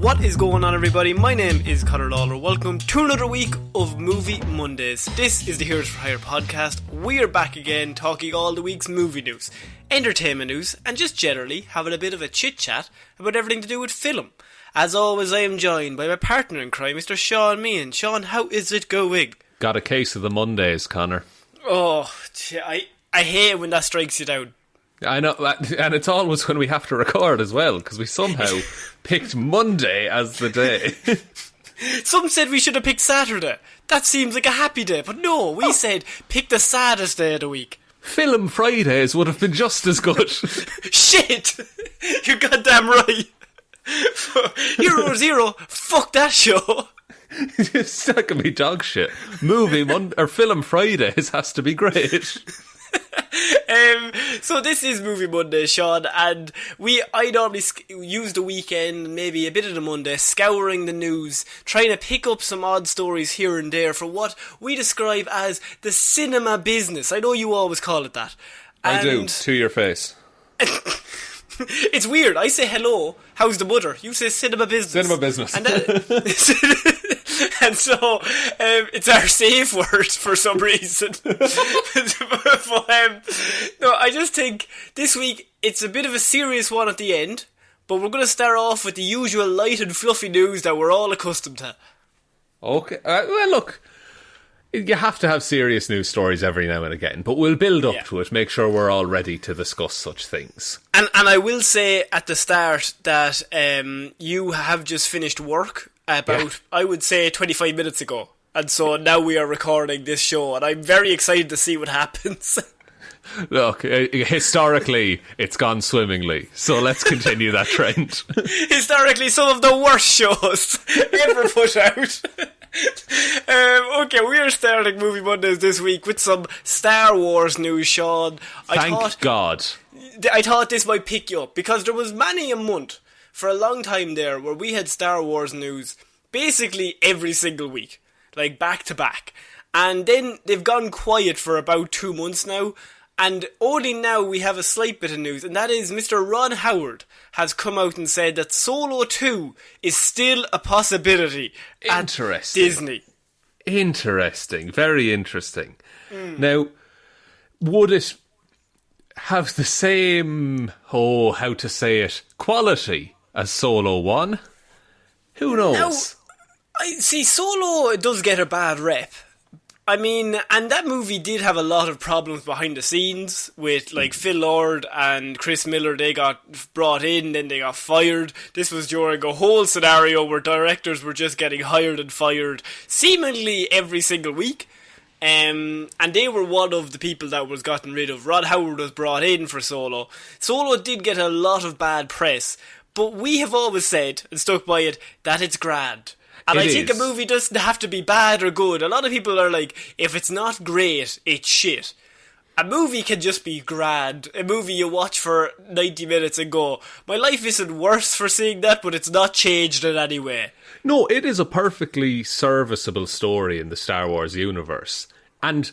What is going on, everybody? My name is Ciara Lawler. Welcome to another week of Movie Mondays. This is the Heroes for Hire podcast. We are back again talking all the week's movie news, entertainment news, and just generally having a bit of a chit-chat about everything to do with film. As always, I am joined by my partner in crime, Mr. Shaun Meehan. Shaun, how is it going? Got a case of the Mondays, Connor. Oh, I hate it when that strikes you down. I know, and it's always when we have to record as well, because we somehow picked Monday as the day. Some said we should have picked Saturday. That seems like a happy day, but no, we said pick the saddest day of the week. Film Fridays would have been just as good. Shit! You're goddamn right. Hero Zero, fuck that show. That can be dog shit. Film Fridays has to be great. So this is Movie Monday, Shaun, and I normally use the weekend, maybe a bit of the Monday, scouring the news, trying to pick up some odd stories here and there for what we describe as the cinema business. I know you always call it that. I do, to your face. It's weird. I say hello, how's the mother? You say cinema business. Cinema business. And so, it's our safe word for some reason. No, I just think this week it's a bit of a serious one at the end, but we're going to start off with the usual light and fluffy news that we're all accustomed to. Okay. Well, look, you have to have serious news stories every now and again, but we'll build up to it, make sure we're all ready to discuss such things. And I will say at the start that you have just finished work about, I would say, 25 minutes ago. And so now we are recording this show, and I'm very excited to see what happens. Look, historically, it's gone swimmingly, so let's continue that trend. Historically, some of the worst shows ever put out. Okay, we are starting Movie Mondays this week with some Star Wars news, Shaun. Thank God. I thought this might pick you up, because there was many a month for a long time there where we had Star Wars news basically every single week, like back to back. And then they've gone quiet for about 2 months now, and only now we have a slight bit of news, and that is Mr. Ron Howard has come out and said that Solo 2 is still a possibility at Disney. Interesting, very interesting. Now, would it have the same, quality as Solo 1? Who knows? Now, I see, Solo does get a bad rep. I mean, and that movie did have a lot of problems behind the scenes with, like, Phil Lord and Chris Miller. They got brought in, then they got fired. This was during a whole scenario where directors were just getting hired and fired seemingly every single week. And they were one of the people that was gotten rid of. Ron Howard was brought in for Solo. Solo did get a lot of bad press, but we have always said, and stuck by it, that it's grand. And I think a movie doesn't have to be bad or good. A lot of people are like, if it's not great, it's shit. A movie can just be grand. A movie you watch for 90 minutes and go, my life isn't worse for seeing that, but it's not changed in any way. No, it is a perfectly serviceable story in the Star Wars universe. And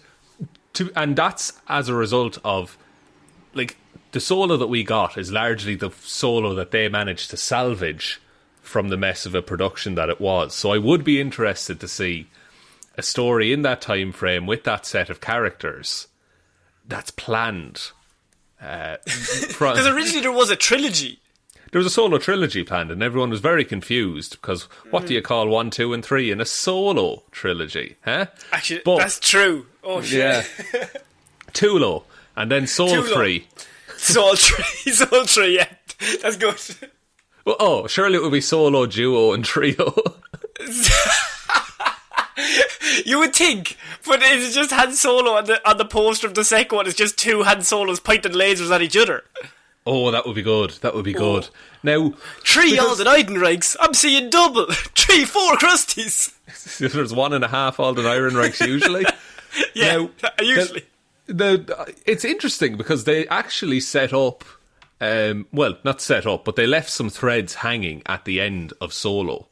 that's as a result of, like, the Solo that we got is largely the Solo that they managed to salvage from the mess of a production that it was. So I would be interested to see a story in that time frame with that set of characters that's planned. Because originally there was a trilogy. There was a Solo trilogy planned, and everyone was very confused, because what do you call 1, 2 and 3 in a Solo trilogy? Huh? Actually, that's true. Oh, shit. Yeah. Tulo, and then Soul 3. Soul 3, yeah. That's good. Oh, surely it would be Solo, Duo and Trio. You would think, but it's just Han Solo on the poster of the second one. It's just two Han Solos pointing lasers at each other. Oh, that would be good. That would be good. Now, 3 Alden Ehrenreichs. I'm seeing double. 3, 4 Krusties. There's 1.5 Alden Ehrenreichs usually. Yeah, now, usually. It's interesting because they actually set up, not set up, but they left some threads hanging at the end of Solo.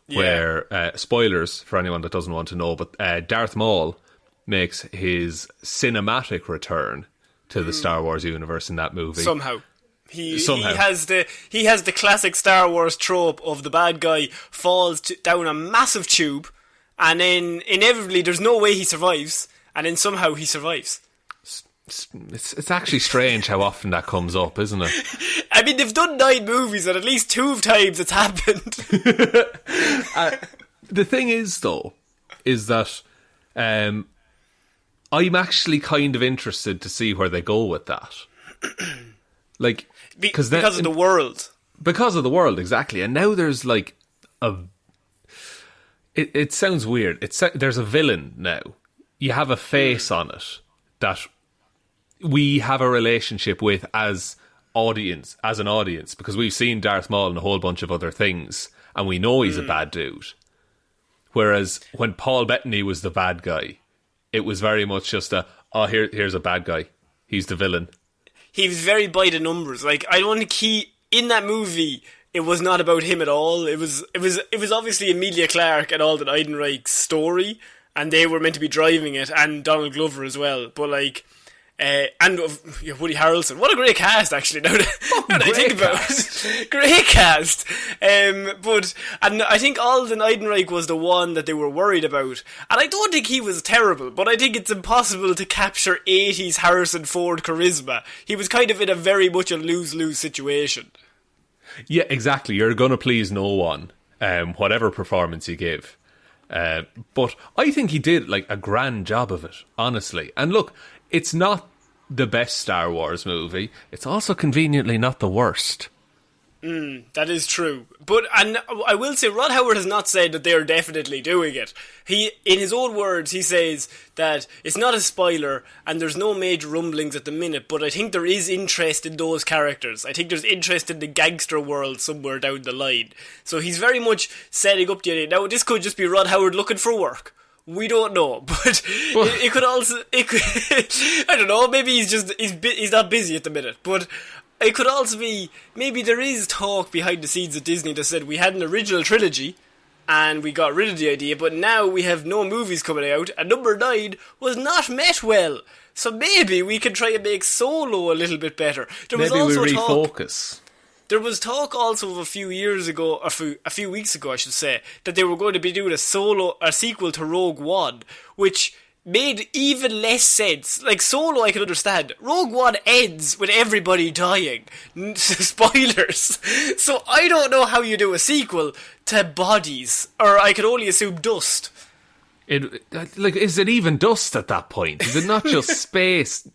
Where, spoilers for anyone that doesn't want to know, but Darth Maul makes his cinematic return to the Star Wars universe in that movie. Somehow. He Somehow. he has the classic Star Wars trope of the bad guy falls down a massive tube, and then inevitably there's no way he survives, and then somehow he survives. It's actually strange how often that comes up, isn't it? I mean, they've done 9 movies, and at least 2 times it's happened. The thing is, though, is that I'm actually kind of interested to see where they go with that. Like, because of the world. Because of the world, exactly. And now there's like It sounds weird. There's a villain now. You have a face on it that we have a relationship with as an audience, because we've seen Darth Maul and a whole bunch of other things, and we know he's a bad dude. Whereas when Paul Bettany was the bad guy, it was very much just here's a bad guy. He's the villain. He was very by the numbers. Like, I don't think in that movie, it was not about him at all. It was obviously Emilia Clarke and Alden Ehrenreich's story, and they were meant to be driving it, and Donald Glover as well. But like, and Woody Harrelson. What a great cast, actually. Now that I think about it, great cast. But I think Alden Ehrenreich was the one that they were worried about, and I don't think he was terrible. But I think it's impossible to capture 80s Harrison Ford charisma. He was kind of in a very much a lose-lose situation. Yeah, exactly. You're going to please no one, whatever performance you give. But I think he did like a grand job of it, honestly. And look, it's not the best Star Wars movie. It's also conveniently not the worst. That is true. But, and I will say, Rod Howard has not said that they are definitely doing it. He, in his own words, he says that it's not a spoiler and there's no major rumblings at the minute, but I think there is interest in those characters. I think there's interest in the gangster world somewhere down the line. So he's very much setting up the idea. Now, this could just be Rod Howard looking for work. We don't know, but it could also, I don't know, maybe he's not busy at the minute, but it could also be, maybe there is talk behind the scenes at Disney that said we had an original trilogy and we got rid of the idea, but now we have no movies coming out, and number 9 was not met well. So maybe we can try and make Solo a little bit better. Maybe we refocus. There was talk also of a few weeks ago, I should say, that they were going to be doing a sequel to Rogue One, which made even less sense. Like, Solo I can understand. Rogue One ends with everybody dying. Spoilers. So I don't know how you do a sequel to bodies, or I can only assume dust. Is it even dust at that point? Is it not just space,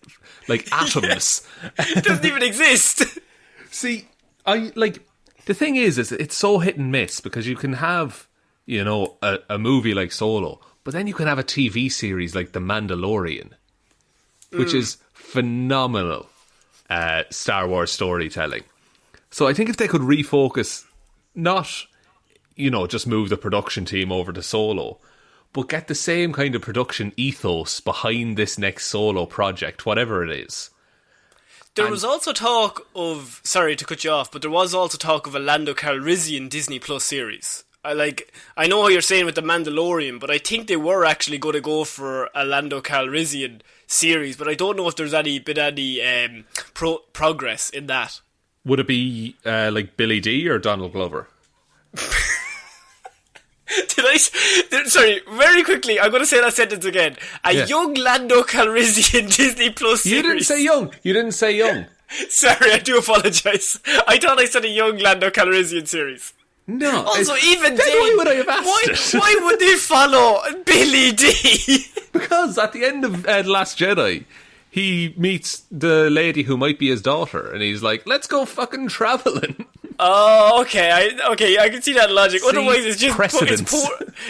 like atoms? It doesn't even exist. See, the thing is it's so hit and miss, because you can have, a movie like Solo, but then you can have a TV series like The Mandalorian, which is phenomenal Star Wars storytelling. So I think if they could refocus, not, just move the production team over to Solo, but get the same kind of production ethos behind this next Solo project, whatever it is. There was also talk of, sorry to cut you off, but there was also talk of a Lando Calrissian Disney Plus series. I know how you're saying with The Mandalorian, but I think they were actually going to go for a Lando Calrissian series, but I don't know if there's been any progress in that. Would it be like Billy Dee or Donald Glover? Sorry, very quickly, I'm going to say that sentence again. Young Lando Calrissian Disney Plus series. You didn't say young. Sorry, I do apologise. I thought I said a young Lando Calrissian series. No. Also, even then, why would I have asked why would they follow Billy Dee? Because at the end of The Last Jedi, he meets the lady who might be his daughter, and he's like, let's go fucking travelling. Oh, okay, I can see that logic. Otherwise, it's just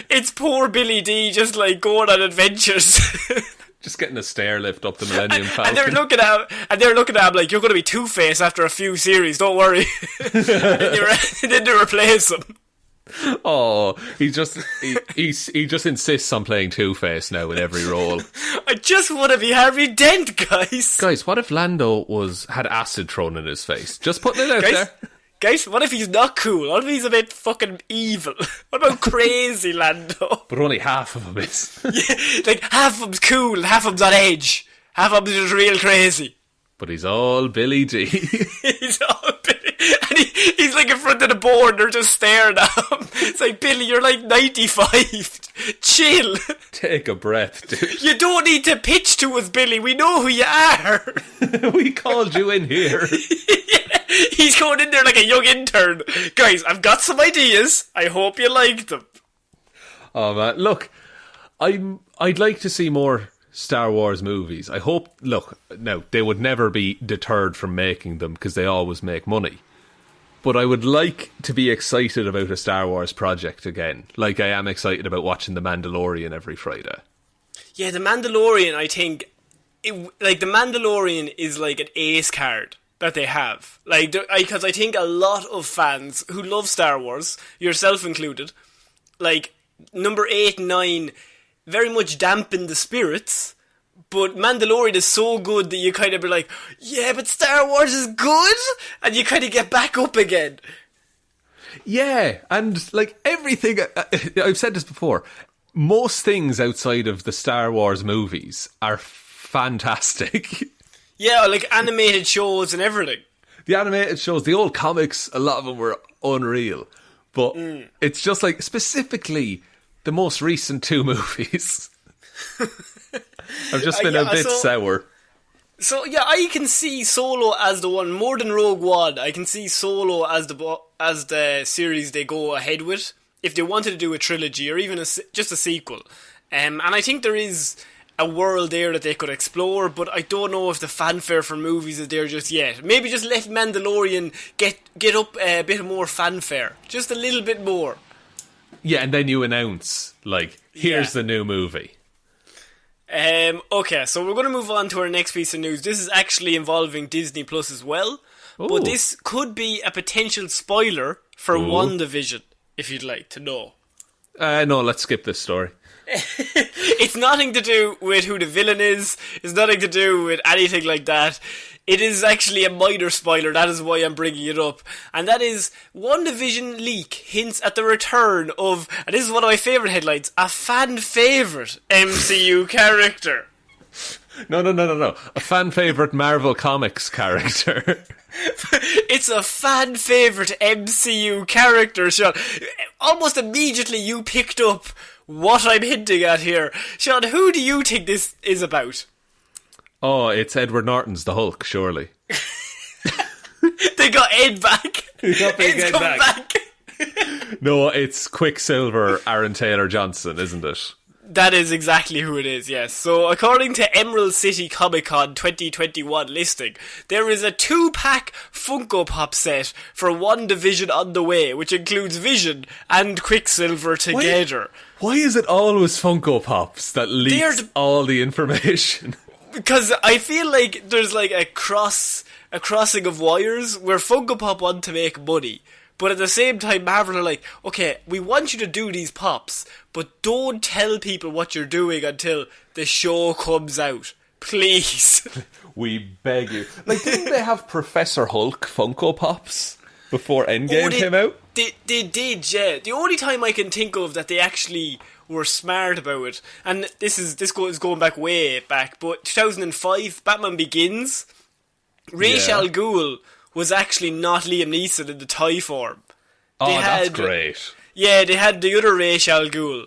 it's poor Billy Dee just like going on adventures, just getting a stair lift up the Millennium Falcon. And they're looking at him like, you're going to be Two-Face after a few series. Don't worry. and then they replace him. Oh, he just insists on playing Two-Face now in every role. I just want to be Harvey Dent, guys. Guys, what if Lando had acid thrown in his face? Just putting it out there. Guys, what if he's not cool? What if he's a bit fucking evil? What about crazy Lando? But only half of him is. Yeah, like half of him's cool, half of him's on edge. Half of him's just real crazy. but he's all Billy D. He's all Billy. And he's like in front of the board, they're just staring at him. It's like, Billy, you're like 95. Chill. Take a breath, dude. You don't need to pitch to us, Billy. We know who you are. We called you in here. Yeah, he's going in there like a young intern. Guys, I've got some ideas. I hope you like them. Oh, man. Look, I'd like to see more Star Wars movies. I hope, look, now, they would never be deterred from making them because they always make money. But I would like to be excited about a Star Wars project again, like I am excited about watching The Mandalorian every Friday. Yeah, The Mandalorian, I think, The Mandalorian is like an ace card that they have. Like, because I think a lot of fans who love Star Wars, yourself included, like, number 8 and 9 very much dampen the spirits. But Mandalorian is so good that you kind of be like, yeah, but Star Wars is good? And you kind of get back up again. Yeah, and like everything, I've said this before, most things outside of the Star Wars movies are fantastic. Yeah, like animated shows and everything. The animated shows, the old comics, a lot of them were unreal. But it's just like, specifically, the most recent 2 movies. I've just been a bit sour. So yeah, I can see Solo as the one more than Rogue One. I can see Solo as the series they go ahead with if they wanted to do a trilogy or even just a sequel. And I think there is a world there that they could explore, but I don't know if the fanfare for movies is there just yet. Maybe just let Mandalorian get up a bit more fanfare, just a little bit more. Yeah, and then you announce like, here's the new movie. Okay, so we're going to move on to our next piece of news. This is actually involving Disney Plus as well. Ooh. But this could be a potential spoiler for WandaVision, if you'd like to know. No, let's skip this story. It's nothing to do with who the villain is. It's nothing to do with anything like that. It is actually a minor spoiler, that is why I'm bringing it up. And that is, WandaVision leak hints at the return of, and this is one of my favourite headlines, a fan-favourite MCU character. No. A fan-favourite Marvel Comics character. It's a fan-favourite MCU character, Sean. Almost immediately you picked up what I'm hinting at here. Sean, who do you think this is about? Oh, it's Edward Norton's The Hulk, surely. They got Ed back. Ed's come back. No, it's Quicksilver, Aaron Taylor-Johnson, isn't it? That is exactly who it is, yes. So, according to Emerald City Comic Con 2021 listing, there is a 2-pack Funko Pop set for WandaVision on the way, which includes Vision and Quicksilver together. Why is it always Funko Pops that leaks all the information? Because I feel like there's like a crossing of wires where Funko Pop want to make money, but at the same time Marvel are like, okay, we want you to do these pops, but don't tell people what you're doing until the show comes out. Please. We beg you. Like, didn't they have Professor Hulk Funko Pops before Endgame came out? They did, yeah. The only time I can think of that they actually were smart about it, and this is going back way back, but 2005, Batman Begins, Ra's al Ghul was actually not Liam Neeson in the toy form. That's great. Yeah, they had the other Ra's al Ghul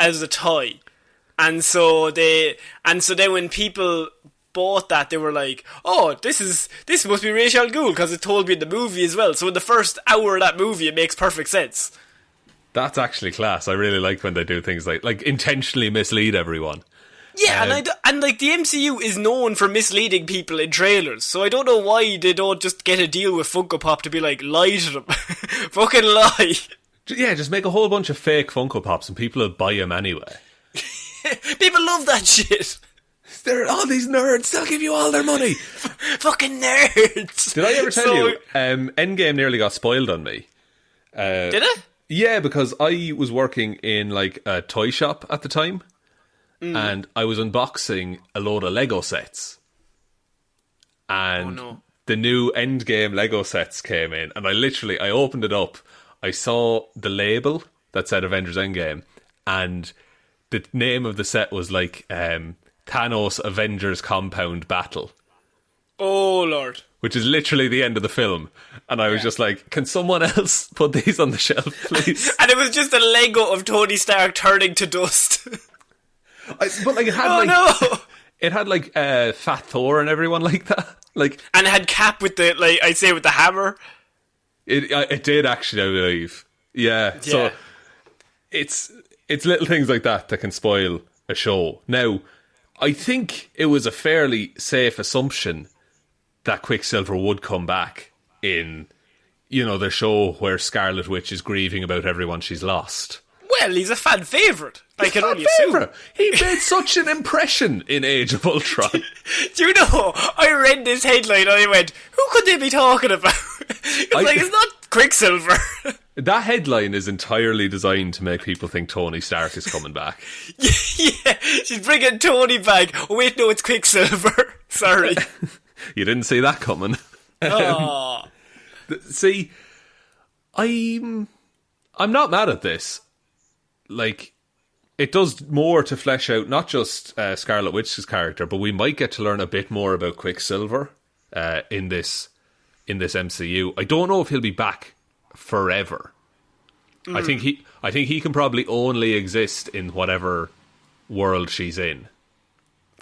as a toy, and so then when people bought that, they were like, oh, this must be Ra's al Ghul because it told me in the movie as well. So in the first hour of that movie, it makes perfect sense. That's actually class. I really like when they do things like intentionally mislead everyone. Yeah, and like the MCU is known for misleading people in trailers, so I don't know why they don't just get a deal with Funko Pop to be like, lie to them. Fucking lie. Yeah, just make a whole bunch of fake Funko Pops and people will buy them anyway. People love that shit. They're all these nerds, they'll give you all their money. Fucking nerds. Did I ever tell you, Endgame nearly got spoiled on me. Did it? Yeah, because I was working in like a toy shop at the time, and I was unboxing a load of Lego sets. And the new Endgame Lego sets came in, and I opened it up, I saw the label that said Avengers Endgame, and the name of the set was like Thanos Avengers Compound Battle. Oh, Lord. Which is literally the end of the film. And I was just like, can someone else put these on the shelf, please? And it was just a Lego of Tony Stark turning to dust. But like, it had no! It had like Fat Thor and everyone like that. Like, and it had Cap with the, like, I'd say with the hammer. It did actually, I believe. Yeah. So it's little things like that can spoil a show. Now, I think it was a fairly safe assumption that Quicksilver would come back in, the show where Scarlet Witch is grieving about everyone she's lost. Well, he's a fan favourite. I can only assume. He made such an impression in Age of Ultron. Do you know, I read this headline and I went, who could they be talking about? It's not Quicksilver. That headline is entirely designed to make people think Tony Stark is coming back. Yeah, she's bringing Tony back. Oh, wait, no, it's Quicksilver. Sorry. You didn't see that coming. See, I'm not mad at this. Like, it does more to flesh out not just Scarlet Witch's character, but we might get to learn a bit more about Quicksilver in this MCU. I don't know if he'll be back forever. I think he can probably only exist in whatever world she's in.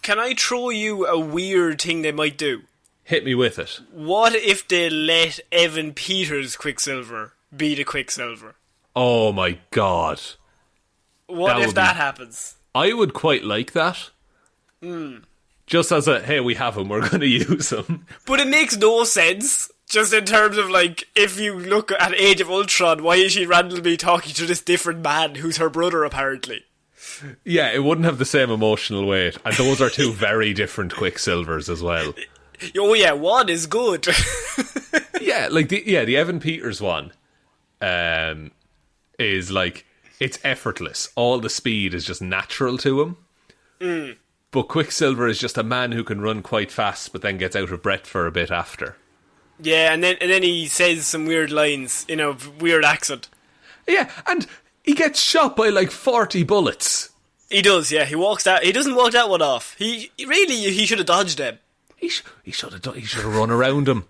Can I throw you a weird thing they might do? Hit me with it. What if they let Evan Peters' Quicksilver be the Quicksilver? Oh my god. What if that happens? I would quite like that. Just as a, hey, we have him, we're going to use him. But it makes no sense. Just in terms of, like, if you look at Age of Ultron, why is she randomly talking to this different man who's her brother, apparently? Yeah, it wouldn't have the same emotional weight. And those are two very different Quicksilvers as well. Oh yeah, one is good. Yeah, like, the Evan Peters one is, like, it's effortless. All the speed is just natural to him. But Quicksilver is just a man who can run quite fast, but then gets out of breath for a bit after. Yeah, and then he says some weird lines in a weird accent. Yeah, and he gets shot by like 40 bullets. He does, yeah. He doesn't walk that one off. He should have dodged them. He should have run around him.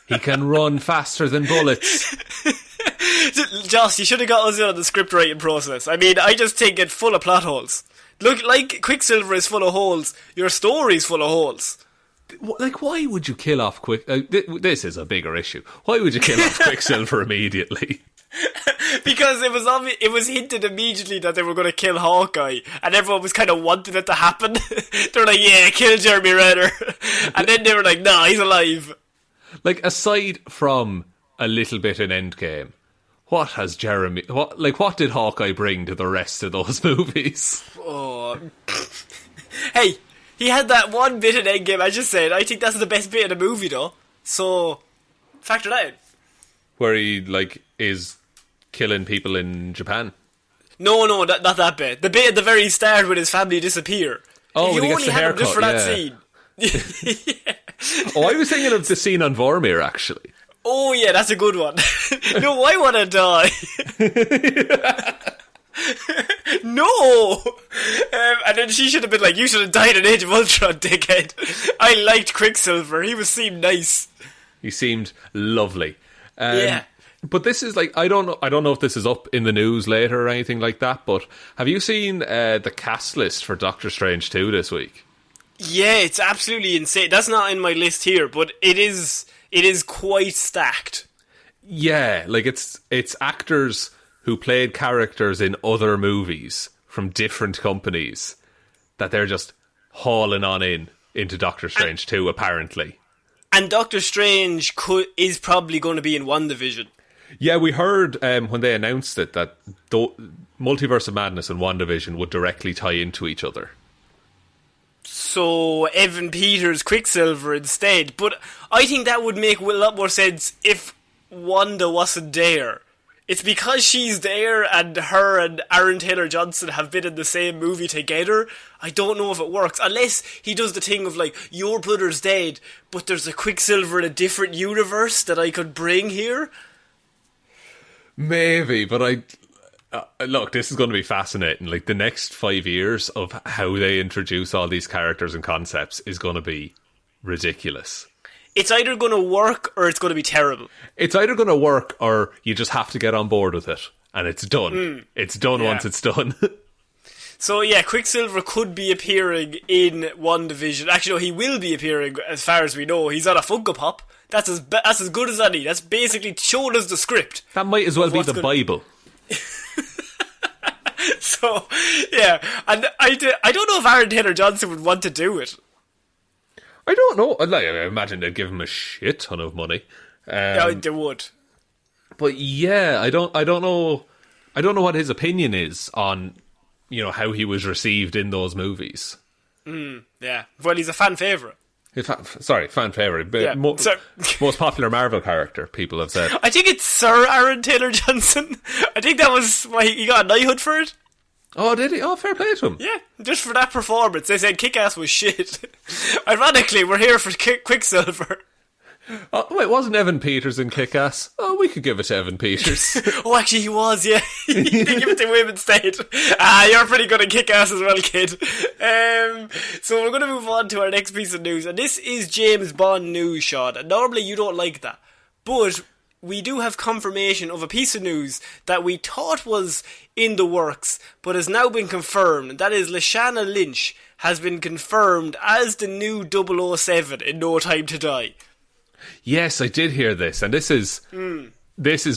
He can run faster than bullets. Joss, you should have got us in on the script writing process. I mean, I just think it's full of plot holes. Look, like Quicksilver is full of holes, your story's full of holes. Like, why would you kill off this is a bigger issue. Why would you kill off Quicksilver immediately? Because it was hinted immediately that they were going to kill Hawkeye, and everyone was kind of wanting it to happen. They were like, yeah, kill Jeremy Renner. And then they were like, nah, he's alive. Like, aside from a little bit in Endgame, what did Hawkeye bring to the rest of those movies? Oh. Hey, he had that one bit in Endgame, I just said. I think that's the best bit of the movie, though. So, factor that in. Where he, like, is killing people in Japan. No, not that bit. The bit at the very start when his family disappear. Oh, when he gets the haircut, just for that scene. Yeah. Oh, I was thinking of the scene on Vormir, actually. Oh, yeah, that's a good one. No, I want to die. No! And then she should have been like, you should have died in Age of Ultron, dickhead. I liked Quicksilver. He seemed nice. He seemed lovely. Yeah. But this is like, I don't know if this is up in the news later or anything like that, but have you seen the cast list for Doctor Strange 2 this week? Yeah, it's absolutely insane. That's not in my list here, but it is quite stacked. Yeah, like it's actors who played characters in other movies from different companies that they're just hauling on into Doctor Strange 2, apparently. And Doctor Strange is probably going to be in WandaVision. Yeah, we heard when they announced it that Multiverse of Madness and WandaVision would directly tie into each other. So Evan Peters Quicksilver instead. But I think that would make a lot more sense if Wanda wasn't there. It's because she's there and her and Aaron Taylor-Johnson have been in the same movie together. I don't know if it works. Unless he does the thing of like, your brother's dead, but there's a Quicksilver in a different universe that I could bring here. Maybe, but look, this is going to be fascinating. Like, the next 5 years of how they introduce all these characters and concepts is going to be ridiculous. it's either going to work or it's going to be terrible. It's either going to work or you just have to get on board with it. And it's done. It's done once it's done. So yeah, Quicksilver could be appearing in WandaVision. Actually, no, he will be appearing as far as we know. He's on a Funko Pop. That's as good as any. That's basically showing us the script. That might as well be the Bible. So, yeah. And I don't know if Aaron Taylor-Johnson would want to do it. I don't know. I imagine they'd give him a shit ton of money. Yeah, they would. But yeah, I don't know. I don't know what his opinion is on, how he was received in those movies. Yeah. Well, he's a fan favourite. Fan favourite. Yeah. Most popular Marvel character, people have said. I think it's Sir Aaron Taylor-Johnson. I think that was why he got a knighthood for it. Oh, did he? Oh, fair play to him. Yeah, just for that performance. They said Kick-Ass was shit. Ironically, we're here for Quicksilver. Oh, wait, wasn't Evan Peters in Kick-Ass? Oh, we could give it to Evan Peters. Oh, actually, he was, yeah. They give it to him instead. You're pretty good at Kick-Ass as well, kid. So we're going to move on to our next piece of news. And this is James Bond news, Shaun. And normally you don't like that. But we do have confirmation of a piece of news that we thought was in the works, but has now been confirmed. That is, Lashana Lynch has been confirmed as the new 007 in No Time to Die. Yes, I did hear this, and this is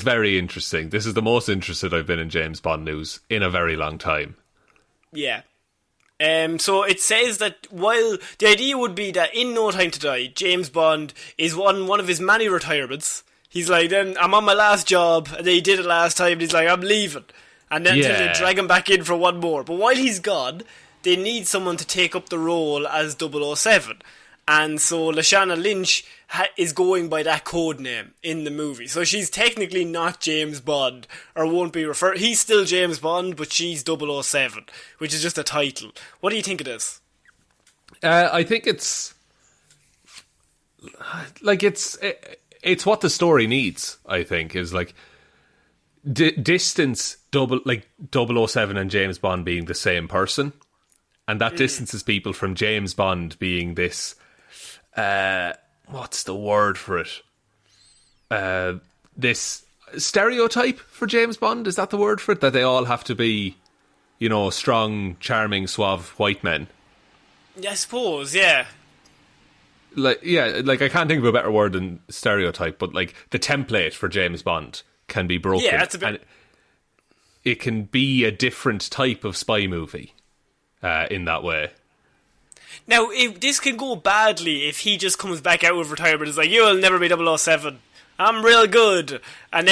very interesting. This is the most interested I've been in James Bond news in a very long time. Yeah. So it says that while the idea would be that in No Time to Die, James Bond is one of his many retirements. He's like, then I'm on my last job, and he did it last time, and he's like, I'm leaving. And then they drag him back in for one more. But while he's gone, they need someone to take up the role as 007. And so Lashana Lynch is going by that code name in the movie. So she's technically not James Bond, or won't be referred. He's still James Bond, but she's 007, which is just a title. What do you think of this? I think it's like it's what the story needs. I think is like distance 007 and James Bond being the same person, and that distances people from James Bond being this. What's the word for it? This stereotype for James Bond, is that the word for it? That they all have to be, strong, charming, suave white men. Yeah, I suppose, yeah. I can't think of a better word than stereotype, but like the template for James Bond can be broken. Yeah, that's a bit. And it can be a different type of spy movie in that way. Now, this can go badly if he just comes back out of retirement. It's like, you'll never be 007. I'm real good. But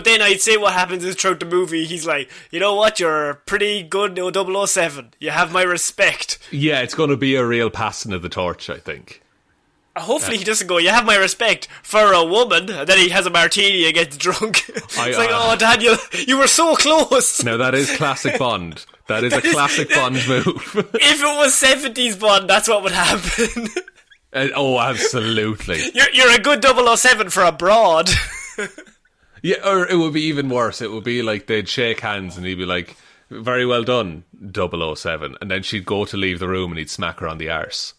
then I'd say what happens is throughout the movie, he's like, you know what, you're pretty good, 007. You have my respect. Yeah, it's going to be a real passing of the torch, I think. Hopefully he doesn't go, you have my respect for a woman, and then he has a martini and gets drunk. It's like, oh, Daniel, you were so close. Now, that is classic Bond. That is a classic Bond move. If it was 70s Bond, that's what would happen. Oh, absolutely. You're a good 007 for abroad. Yeah, or it would be even worse. It would be like they'd shake hands and he'd be like, very well done, 007. And then she'd go to leave the room and he'd smack her on the arse.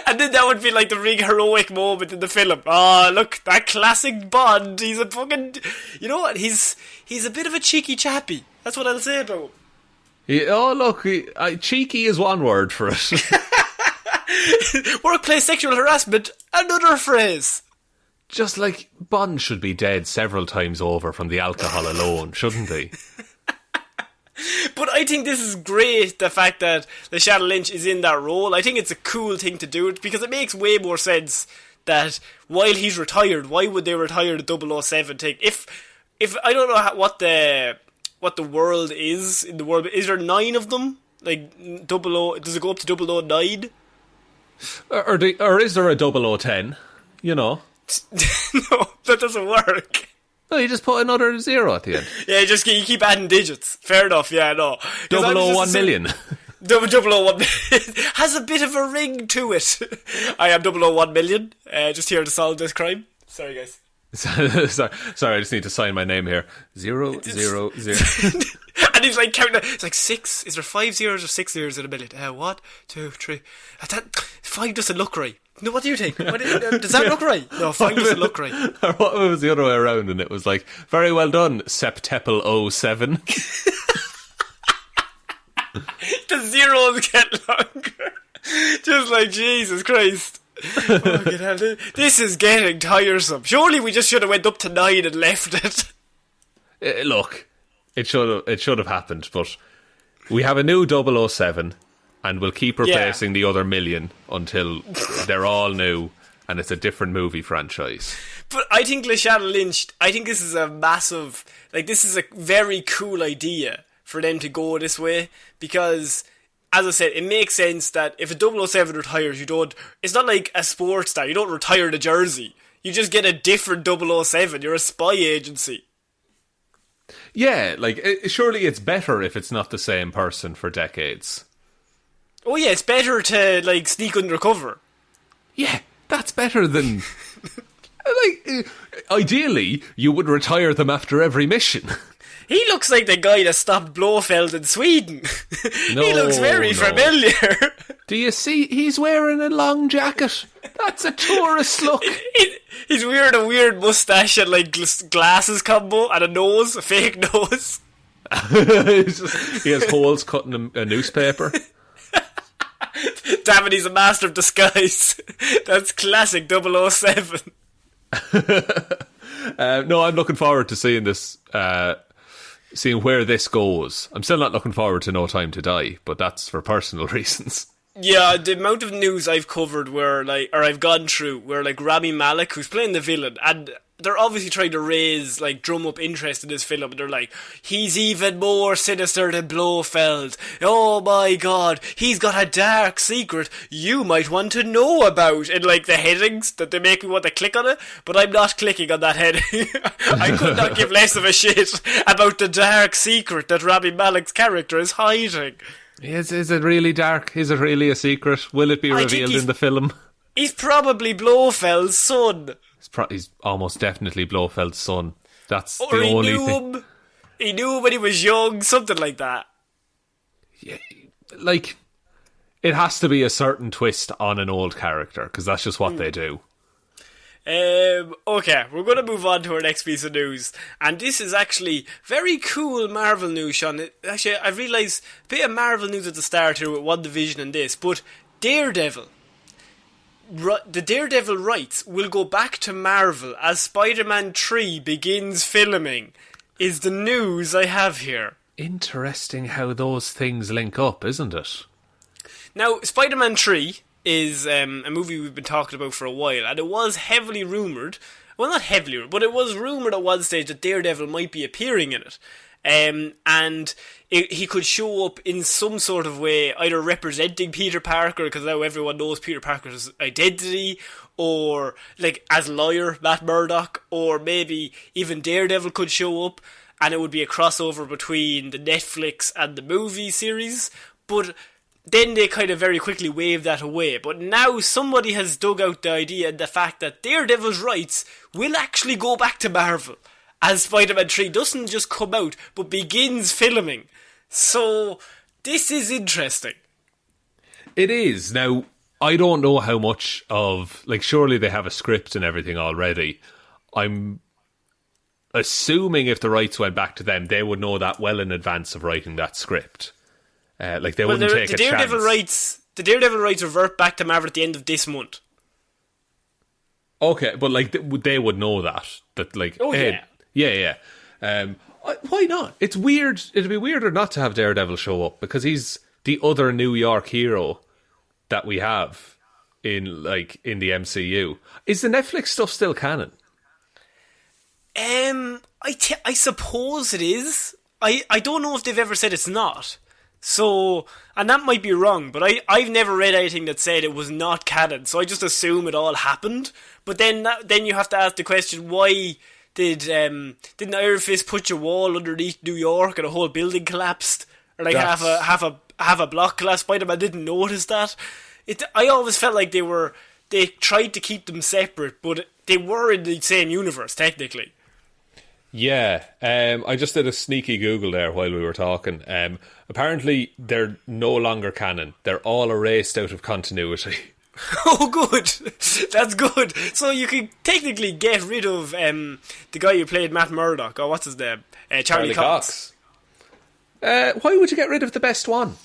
And then that would be like the really heroic moment in the film. Oh, look, that classic Bond. He's a fucking... You know what? He's a bit of a cheeky chappy. That's what I'll say about him. Cheeky is one word for it. Workplace sexual harassment, another phrase. Just like Bond should be dead several times over from the alcohol alone, shouldn't he? But I think this is great, the fact that Lashana Lynch is in that role. I think it's a cool thing to do it because it makes way more sense that while he's retired, why would they retire the 007 thing? If I don't know what the world is in the world, is there 9 of them? Like 00, does it go up to 009? Or is there a 0010? No, that doesn't work. No, you just put another 0 at the end. Yeah, you keep adding digits. Fair enough, yeah, no. 001 million. 001 million has a bit of a ring to it. I am 001 million, just here to solve this crime. Sorry, guys. Sorry, I just need to sign my name here. 000. And he's like counting. It's like 6. Is there 5 zeros or 6 zeros in a million? 1, 2, 3. That 5 doesn't look right. No, what do you think? Does that look right? No, 5 doesn't look right. Or what was the other way around? And it was like, very well done, Septepel 07. The zeros get longer. Just like Jesus Christ. Fucking hell, this is getting tiresome. Surely we just should have went up to 9 and left it. Look, it should have happened, but we have a new 007, and we'll keep replacing the other million until they're all new and it's a different movie franchise. But I think Lashana Lynch, I think this is a massive, like, this is a very cool idea for them to go this way, because, as I said, it makes sense that if a 007 retires, it's not like a sports star, you don't retire the jersey. You just get a different 007. You're a spy agency. Yeah, like, surely it's better if it's not the same person for decades. Oh yeah, it's better to, like, sneak undercover. Yeah, that's better than... like, ideally, you would retire them after every mission. He looks like the guy that stopped Blofeld in Sweden. No, he looks very familiar. Do you see? He's wearing a long jacket. That's a tourist look. He's wearing a weird mustache and like glasses combo and a fake nose. He has holes cut in a newspaper. Damn it, he's a master of disguise. That's classic 007. No, I'm looking forward to seeing this... seeing where this goes. I'm still not looking forward to No Time to Die, but that's for personal reasons. Yeah, the amount of news I've covered I've gone through where like Rami Malek, who's playing the villain, and they're obviously trying to drum up interest in this film, and they're like, he's even more sinister than Blofeld. Oh my god, he's got a dark secret you might want to know about. And like the headings that they make me want to click on it, but I'm not clicking on that heading. I could not give less of a shit about the dark secret that Rami Malek's character is hiding. Is it really dark? Is it really a secret? Will it be revealed in the film? He's probably Blofeld's son. He's almost definitely Blofeld's son. That's the only thing. He knew him when he was young, something like that. Yeah, like, it has to be a certain twist on an old character, because that's just what they do. Okay, we're going to move on to our next piece of news, and this is actually very cool Marvel news, Sean. Actually, I realised a bit of Marvel news at the start here with WandaVision and this, but Daredevil. The Daredevil rights will go back to Marvel as Spider-Man 3 begins filming, is the news I have here. Interesting how those things link up, isn't it? Now, Spider-Man 3 is a movie we've been talking about for a while, and it was heavily rumoured, well, not heavily rumoured, but it was rumoured at one stage that Daredevil might be appearing in it. And he could show up in some sort of way, either representing Peter Parker, because now everyone knows Peter Parker's identity, or like as lawyer Matt Murdock, or maybe even Daredevil could show up, and it would be a crossover between the Netflix and the movie series. But then they kind of very quickly waved that away. But now somebody has dug out the idea and the fact that Daredevil's rights will actually go back to Marvel, as Spider-Man 3 doesn't just come out, but begins filming. So, this is interesting. It is. Now, I don't know how much of... Like, surely they have a script and everything already. I'm assuming if the rights went back to them, they would know that well in advance of writing that script. Like, they wouldn't take a chance. The Daredevil rights revert back to Marvel at the end of this month. Okay, but, like, they would know that. That, like... Oh, hey, yeah. Why not? It's weird. It'd be weirder not to have Daredevil show up, because he's the other New York hero that we have in the MCU. Is the Netflix stuff still canon? I suppose it is. I don't know if they've ever said it's not. So, and that might be wrong, but I've never read anything that said it was not canon, so I just assume it all happened. But then you have to ask the question, why didn't Iron Fist put your wall underneath New York and a whole building collapsed? Or like half a block collapsed? Spider-Man didn't notice that? I always felt like they were they tried to keep them separate, but they were in the same universe, technically. Yeah, I just did a sneaky Google there while we were talking. Apparently, they're no longer canon. They're all erased out of continuity. Oh, good. That's good. So you can technically get rid of the guy who played Matt Murdock, or what's his name? Charlie Cox. Why would you get rid of the best one?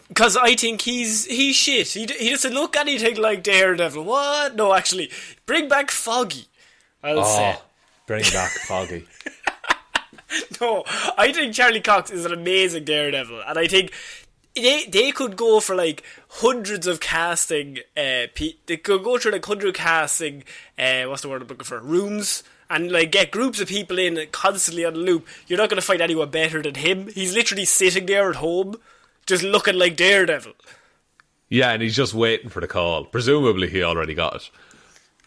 Because I think he's shit. He doesn't look anything like Daredevil. What? No, actually, bring back Foggy. I'll say. Bring back Foggy. No, I think Charlie Cox is an amazing Daredevil, and I think they could go for like hundreds of casting. They could go through like 100 casting. What's the word I'm looking for? Rooms. And like get groups of people in constantly on the loop. You're not going to find anyone better than him. He's literally sitting there at home, just looking like Daredevil. Yeah, and he's just waiting for the call. Presumably, he already got it.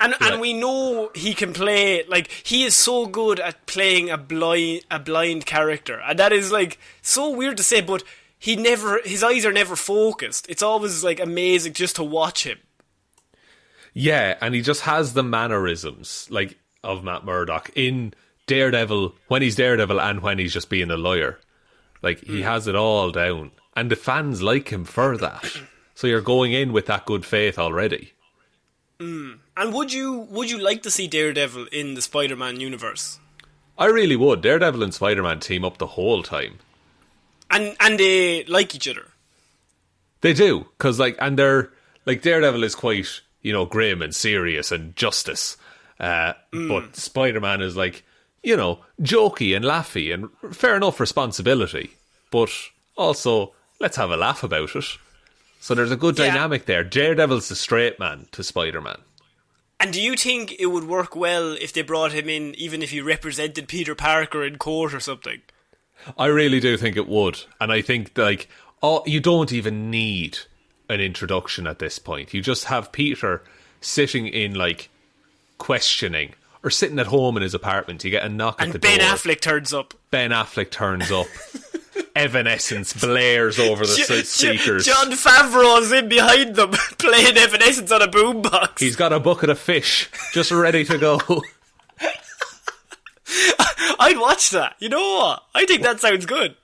And we know he can play, like, he is so good at playing a blind character. And that is, like, so weird to say, but his eyes are never focused. It's always, like, amazing just to watch him. Yeah, and he just has the mannerisms, like, of Matt Murdock in Daredevil, when he's Daredevil and when he's just being a lawyer. Like, he has it all down. And the fans like him for that. So you're going in with that good faith already. And would you like to see Daredevil in the Spider-Man universe? I really would. Daredevil and Spider-Man team up the whole time. And they like each other. They do, because they're like Daredevil is quite, grim and serious and justice. But Spider-Man is like, jokey and laughy and fair enough responsibility. But also, let's have a laugh about it. So there's a good dynamic there. Daredevil's the straight man to Spider-Man. And do you think it would work well if they brought him in, even if he represented Peter Parker in court or something? I really do think it would. And I think, you don't even need an introduction at this point. You just have Peter sitting in, questioning, or sitting at home in his apartment. You get a knock at the door. And Ben Affleck turns up. Evanescence blares over the speakers. Jon Favreau's in behind them, playing Evanescence on a boombox. He's got a bucket of fish, just ready to go. I'd watch that. You know what? I think that sounds good.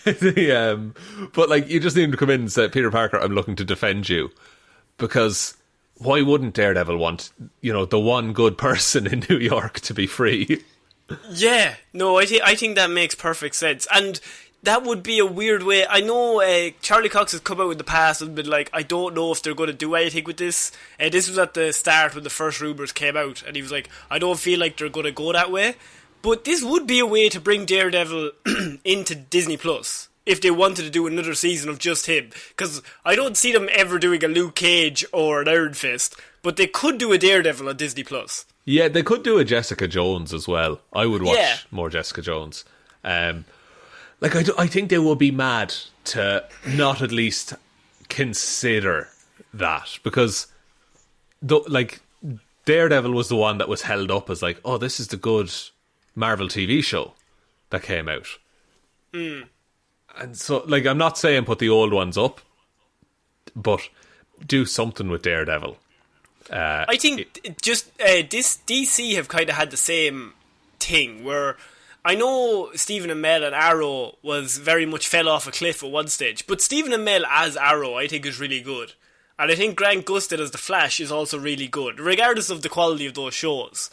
But you just need him to come in and say, Peter Parker, I'm looking to defend you. Because why wouldn't Daredevil want, the one good person in New York to be free? Yeah, no, I think that makes perfect sense. And that would be a weird way. I know Charlie Cox has come out in the past and been like, I don't know if they're going to do anything with this. This was at the start when the first rumours came out, and he was like, I don't feel like they're going to go that way. But this would be a way to bring Daredevil into Disney Plus if they wanted to do another season of just him. Because I don't see them ever doing a Luke Cage or an Iron Fist, but they could do a Daredevil on Disney Plus. Yeah, they could do a Jessica Jones as well. I would watch more Jessica Jones. I think they would be mad to not at least consider that, because Daredevil was the one that was held up as this is the good Marvel TV show that came out. And so, I'm not saying put the old ones up, but do something with Daredevil. I think this DC have kind of had the same thing where I know Stephen Amell and Arrow was very much fell off a cliff at one stage, but Stephen Amell as Arrow I think is really good. And I think Grant Gustin as the Flash is also really good, regardless of the quality of those shows,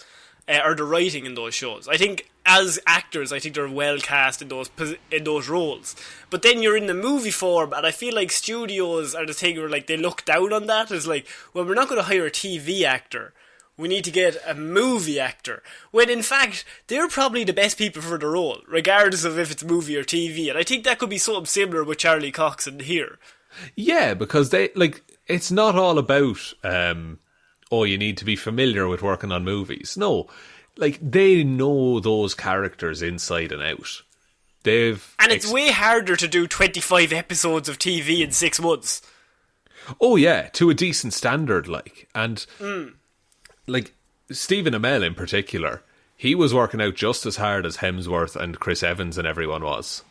or the writing in those shows. I think as actors, I think they're well cast in those roles. But then you're in the movie form, and I feel like studios are the thing where they look down on that. It's well, we're not going to hire a TV actor. We need to get a movie actor. When in fact, they're probably the best people for the role, regardless of if it's movie or TV. And I think that could be something similar with Charlie Cox in here. Yeah, because they it's not all about you need to be familiar with working on movies. No, they know those characters inside and out. It's way harder to do 25 episodes of TV in 6 months. Oh yeah, to a decent standard, and Stephen Amell in particular, he was working out just as hard as Hemsworth and Chris Evans and everyone was.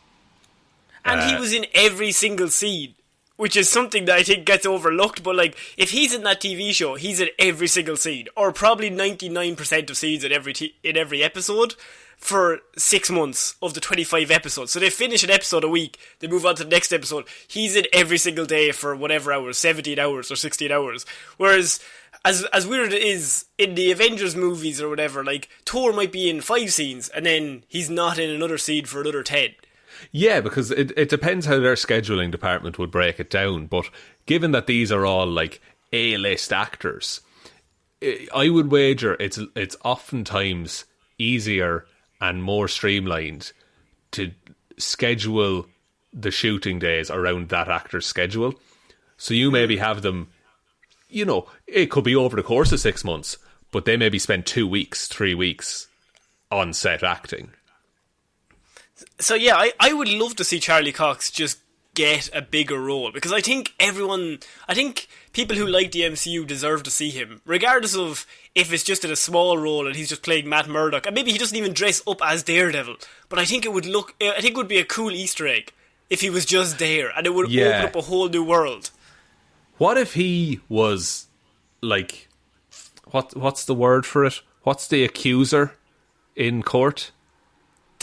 And he was in every single scene. which is something that I think gets overlooked. But like, if he's in that TV show, he's in every single scene, or probably 99% of scenes in every episode for 6 months of the 25 episodes. So they finish an episode a week, they move on to the next episode. He's in every single day for whatever hours, 17 hours or 16 hours. Whereas, as weird it is, in the Avengers movies or whatever, like, Thor might be in 5 scenes, and then he's not in another scene for another 10. Yeah, because it depends how their scheduling department would break it down. But given that these are all, like, A-list actors, I would wager it's oftentimes easier and more streamlined to schedule the shooting days around that actor's schedule. So you maybe have them, you know, it could be over the course of 6 months, but they maybe spend 2 weeks, 3 weeks on set acting. So yeah, I would love to see Charlie Cox just get a bigger role, because I think people who like the MCU deserve to see him, regardless of if it's just in a small role and he's just playing Matt Murdock, and maybe he doesn't even dress up as Daredevil. But I think it would be a cool Easter egg if he was just there, and it would open up a whole new world. What if he was like, what's the word for it? What's the accuser in court?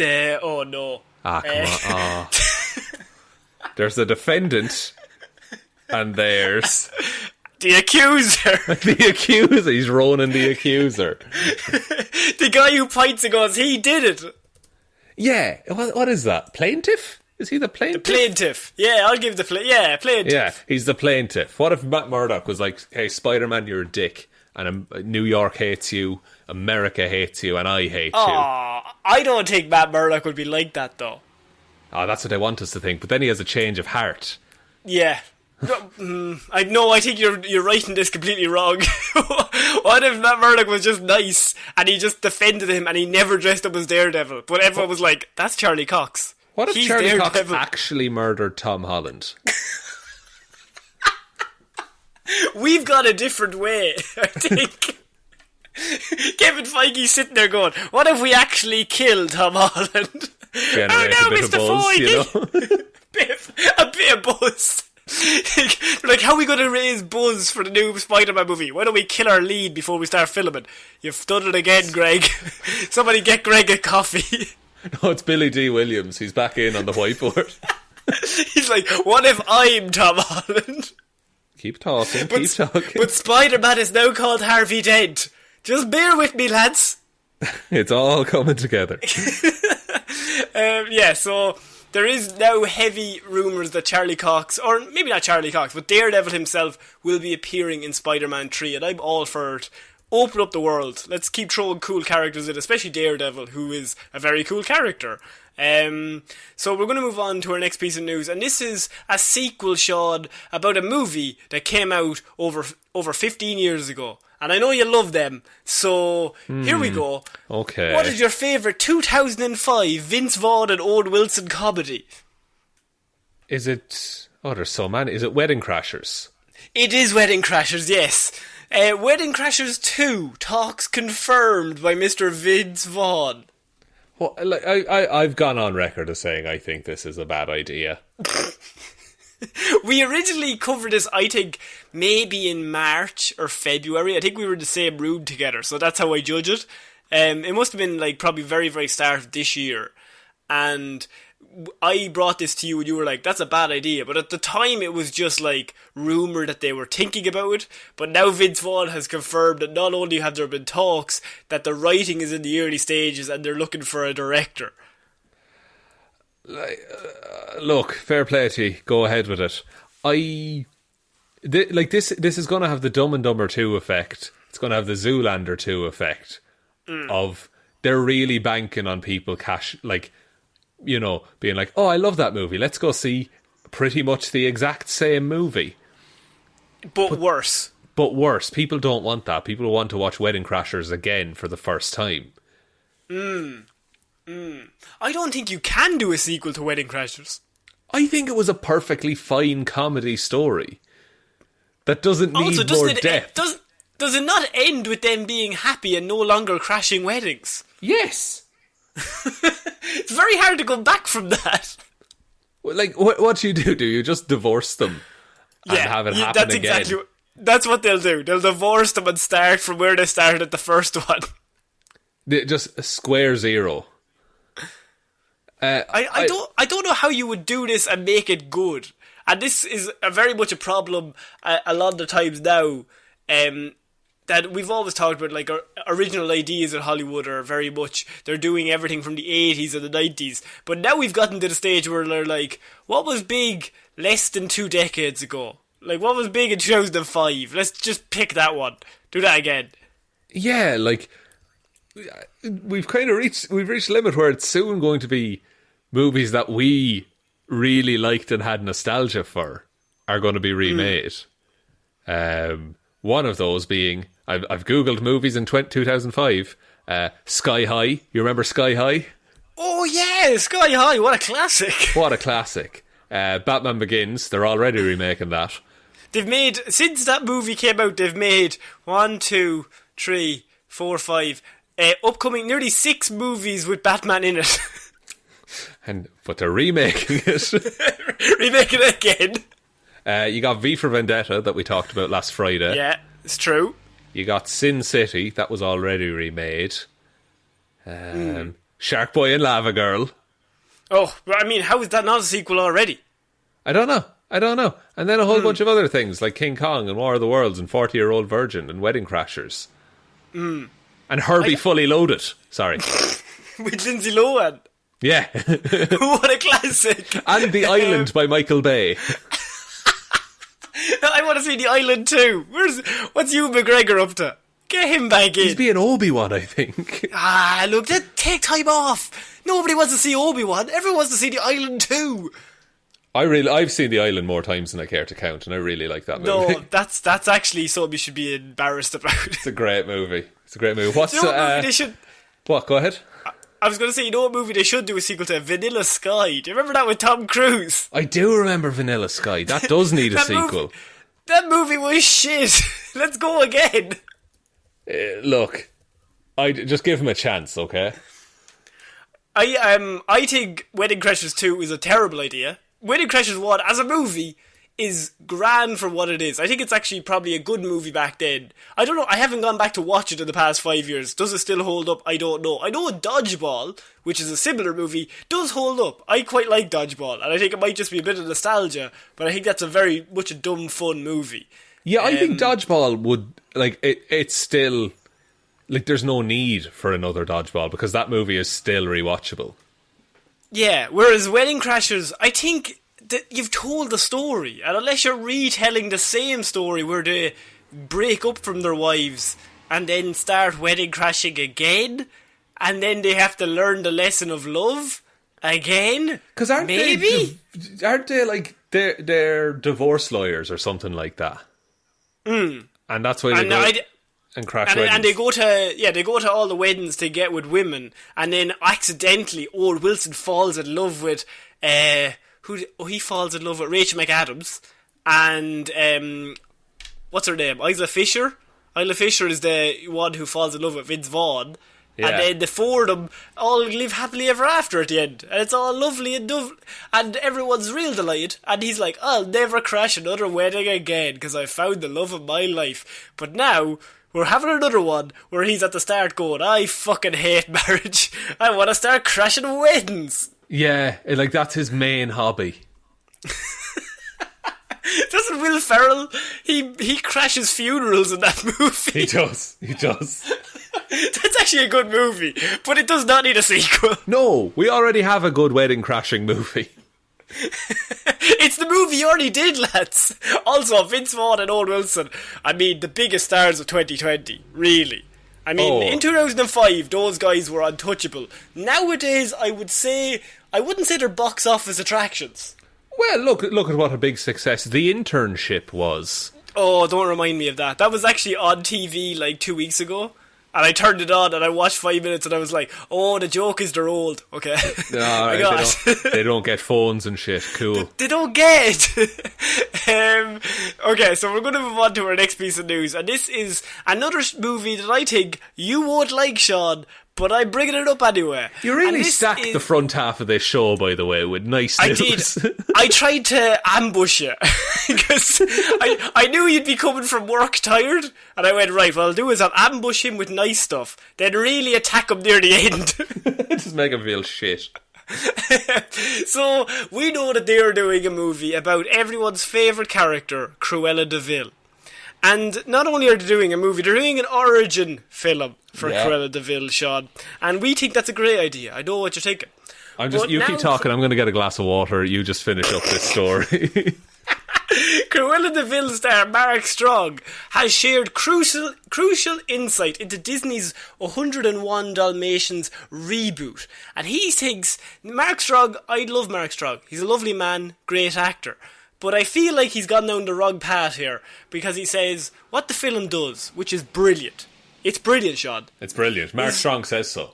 Oh no. Come on. There's the defendant, and there's the accuser. The accuser. He's Ronan the accuser. The guy who points and goes, he did it. Yeah. What is that? Plaintiff? Is he the plaintiff? The plaintiff. Yeah, I'll give plaintiff. Yeah, he's the plaintiff. What if Matt Murdock was like, hey, Spider-Man, you're a dick, and New York hates you, America hates you, and I hate you. I don't think Matt Murdock would be like that, though. Oh, that's what they want us to think. But then he has a change of heart. Yeah. I think you're writing this completely wrong. What if Matt Murdock was just nice and he just defended him and he never dressed up as Daredevil? But everyone was like, that's Charlie Cox. What if Charlie Cox actually murdered Tom Holland? We've got a different way, I think. Kevin Feige's sitting there going, what if we actually killed Tom Holland? Generate a bit of buzz, you know? a bit of buzz. Like, how are we going to raise buzz for the new Spider-Man movie? Why don't we kill our lead before we start filming? You've done it again, Greg. Somebody get Greg a coffee. No, it's Billy D. Williams. He's back in on the whiteboard. He's like, what if I'm Tom Holland? Keep talking. But Spider-Man is now called Harvey Dent. Just bear with me, lads. It's all coming together. So there is now heavy rumours that Charlie Cox, or maybe not Charlie Cox, but Daredevil himself will be appearing in Spider-Man 3, and I'm all for it. Open up the world. Let's keep throwing cool characters in, especially Daredevil, who is a very cool character. So we're going to move on to our next piece of news, and this is a sequel, Shaun, about a movie that came out over 15 years ago. And I know you love them, so here we go. Okay. What is your favourite 2005 Vince Vaughn and Owen Wilson comedy? Is it... Oh, there's so many. Is it Wedding Crashers? It is Wedding Crashers, yes. Wedding Crashers 2, talks confirmed by Mr. Vince Vaughn. Well, like, I've gone on record as saying I think this is a bad idea. We originally covered this, I think, maybe in March or February. I think we were in the same room together, so that's how I judge it. It must have been like probably very, very start of this year. And I brought this to you and you were like, that's a bad idea. But at the time it was just like rumour that they were thinking about it. But now Vince Vaughn has confirmed that not only have there been talks, that the writing is in the early stages and they're looking for a director. Look, fair play to you. Go ahead with it. This is going to have the Dumb and Dumber 2 effect. It's going to have the Zoolander 2 effect of they're really banking on people being like, oh, I love that movie. Let's go see pretty much the exact same movie. But worse. But worse. People don't want that. People want to watch Wedding Crashers again for the first time. I don't think you can do a sequel to Wedding Crashers. I think it was a perfectly fine comedy story that doesn't need more depth. Does it not end with them being happy and no longer crashing weddings? Yes. It's very hard to go back from that. Like, what do you do? Do you just divorce them and have it happen that's again. Exactly, that's what they'll do. They'll divorce them and start from where they started at the first one. Just a square zero. I don't know how you would do this and make it good. And this is very much a problem a lot of the times now. That we've always talked about, like, original ideas in Hollywood are very much, they're doing everything from the 80s and the 90s. But now we've gotten to the stage where they're like, what was big less than 2 decades ago? Like, what was big in 2005? Let's just pick that one. Do that again. Yeah, like, we've reached the limit where it's soon going to be movies that we really liked and had nostalgia for are going to be remade. One of those being, I've googled movies in 2005. Sky High. You remember Sky High? Oh yeah, Sky High. What a classic. What a classic. Batman Begins. They're already remaking that. They've made, since that movie came out, they've made 1, 2, 3, 4, 5, upcoming nearly 6 movies with Batman in it. But they're remaking it. Remaking it again. You got V for Vendetta that we talked about last Friday. Yeah, it's true. You got Sin City, that was already remade. Shark Boy and Lava Girl. Oh, I mean, how is that not a sequel already? I don't know. And then a whole bunch of other things like King Kong and War of the Worlds and 40-Year-Old Virgin and Wedding Crashers. And Herbie Fully Loaded. Sorry. With Lindsay Lohan. Yeah. What a classic. And The Island by Michael Bay. I want to see The Island too. What's Ewan McGregor up to? Get him back in. He's being Obi-Wan, I think. Look, take time off. Nobody wants to see Obi-Wan. Everyone wants to see The Island too. I've seen The Island more times than I care to count, and I really like that movie. No, that's actually something you should be embarrassed about. It's a great movie. What's you know what movie they should? What? Go ahead. I was going to say, you know what movie they should do a sequel to? Vanilla Sky. Do you remember that with Tom Cruise? I do remember Vanilla Sky. That does need a sequel. That movie was shit. Let's go again. Look, I just give him a chance, okay? I think Wedding Crashers 2 is a terrible idea. Wedding Crashers 1, as a movie, is grand for what it is. I think it's actually probably a good movie back then. I don't know, I haven't gone back to watch it in the past 5 years. Does it still hold up? I don't know. I know Dodgeball, which is a similar movie, does hold up. I quite like Dodgeball, and I think it might just be a bit of nostalgia, but I think that's a very much a dumb, fun movie. Yeah, I think Dodgeball would, like, it's still, like, there's no need for another Dodgeball, because that movie is still rewatchable. Yeah, whereas Wedding Crashers, I think that you've told the story, and unless you're retelling the same story where they break up from their wives and then start wedding crashing again, and then they have to learn the lesson of love again, because aren't they like they're divorce lawyers or something like that? And that's why they go and crash weddings. And they go to all the weddings to get with women, and then accidentally old Wilson falls in love with he falls in love with Rachel McAdams and what's her name? Isla Fisher. Isla Fisher is the one who falls in love with Vince Vaughn. Yeah. And then the four of them all live happily ever after at the end. And it's all lovely and everyone's real delighted. And he's like, I'll never crash another wedding again because I found the love of my life. But now we're having another one where he's at the start going, I fucking hate marriage. I want to start crashing weddings. Yeah, like that's his main hobby. Doesn't Will Ferrell, he crashes funerals in that movie. He does. That's actually a good movie, but it does not need a sequel. No, we already have a good wedding crashing movie. It's the movie you already did, lads. Also, Vince Vaughn and Owen Wilson, I mean, the biggest stars of 2020, really. I mean, in 2005, those guys were untouchable. Nowadays, I wouldn't say they're box office attractions. Well, look at what a big success The Internship was. Oh, don't remind me of that. That was actually on TV like 2 weeks ago. And I turned it on and I watched 5 minutes and I was like, oh, the joke is they're old. Okay. No, they don't get phones and shit. Cool. They don't get. Okay, so we're going to move on to our next piece of news. And this is another movie that I think you won't like, Sean, but I'm bringing it up anyway. You really stacked the front half of this show, by the way, with nice news. I did. I tried to ambush you because I knew you'd be coming from work tired, and I went, right, what I'll do is I'll ambush him with nice stuff, then really attack him near the end. Just make him feel shit. So, we know that they're doing a movie about everyone's favourite character, Cruella de Vil. And not only are they doing a movie, they're doing an origin film for Cruella de Vil, Shaun. And we think that's a great idea. I know what you're thinking. You keep talking, I'm going to get a glass of water, you just finish up this story. Cruella de Vil star Mark Strong has shared crucial insight into Disney's 101 Dalmatians reboot. And he thinks, Mark Strong, I love Mark Strong. He's a lovely man, great actor. But I feel like he's gone down the wrong path here, because he says what the film does, which is brilliant. It's brilliant, Shaun. It's brilliant. Mark Strong says so.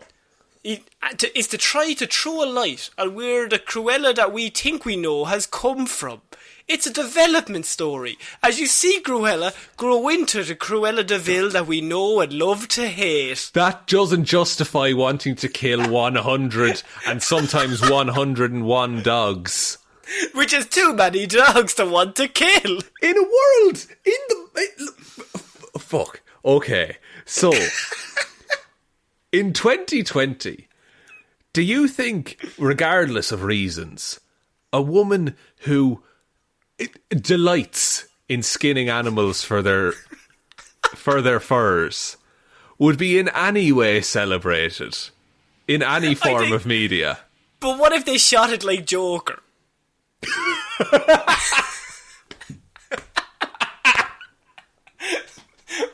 Is to try to throw a light on where the Cruella that we think we know has come from. It's a development story, as you see Cruella grow into the Cruella de Vil that we know and love to hate. That doesn't justify wanting to kill 100 and sometimes 101 dogs. Which is too many dogs to want to kill. In a world, fuck. Okay, so, in 2020, do you think, regardless of reasons, a woman who delights in skinning animals for their furs would be in any way celebrated in any form of media? But what if they shot it like Joker?